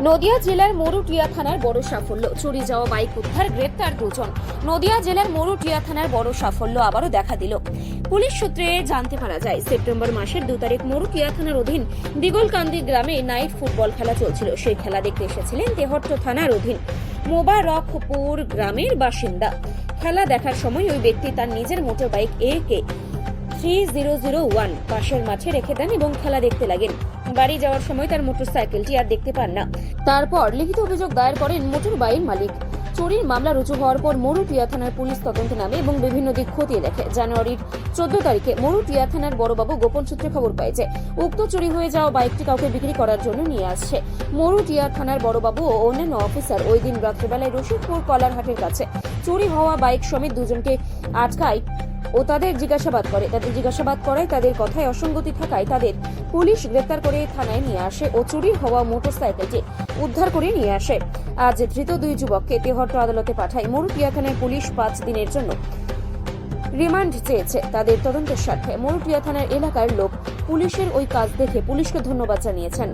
নদিয়া জেলার মরুটিয়া থানার বড় সাফল্য, চুরি যাওয়া বাইক উদ্ধার, গ্রেপ্তার দুজন। নদিয়া জেলার মরুটিয়া থানার বড় সাফল্য আবারও দেখা দিল। পুলিশ সূত্রে জানতে পারা যায়, সেপ্টেম্বর মাসের 2 তারিখ মরুটিয়া থানার অধীন দিগলকান্দি গ্রামে নাইট ফুটবল খেলা চলছিল। সেই খেলা দেখতে এসেছিলেন তেহট্ট থানার অধীন মোবারকপুর গ্রামের বাসিন্দা। খেলা দেখার সময় ওই ব্যক্তি তার নিজের মোটর বাইক AK 3001 পাশের মাঠে রেখে দেন এবং খেলা দেখতে লাগেন। বাড়ি যাওয়ার সময় তার মোটরসাইকেলটি আর দেখতে পান না। তারপর লিখিত অভিযোগ দায়ের করেন মোটর বাইক মালিক। চুরির মামলা রুজু হওয়ার পর মরুটিয়া থানার পুলিশ তদন্তে নামে এবং বিভিন্ন দিক খতিয়ে দেখে। জানুয়ারির 14 তারিখে মরুটিয়া থানার বড়বাবু গোপন সূত্রে খবর পায় যে উক্ত চুরি হয়ে যাওয়া বাইকটি কাউকে বিক্রি করার জন্য নিয়ে আসছে। মরুটিয়া থানার বড়বাবু ও অন্যান্য অফিসার ওই দিন রাত্রেবেলায় রশিদপুর কলারহাটের কাছে চুরি হওয়া বাইক সমেত দুজনকে আটকায় ও তাদের জিজ্ঞাসাবাদ করায় তাদের কথায় অসঙ্গতি থাকায় তাদের পুলিশ গ্রেপ্তার করে থানায় নিয়ে আসে ও চুরি হওয়া মোটরসাইকেলটি উদ্ধার করে নিয়ে আসে। আজ ধৃত 2 যুবককে তেহট্ট আদালতে পাঠায়। মরুটিয়া থানার পুলিশ 5 দিনের জন্য রিমান্ড চেয়েছে তাদের তদন্তের স্বার্থে। মরুটিয়া থানার এলাকার লোক পুলিশের ওই কাজ দেখে পুলিশকে ধন্যবাদ জানিয়েছেন।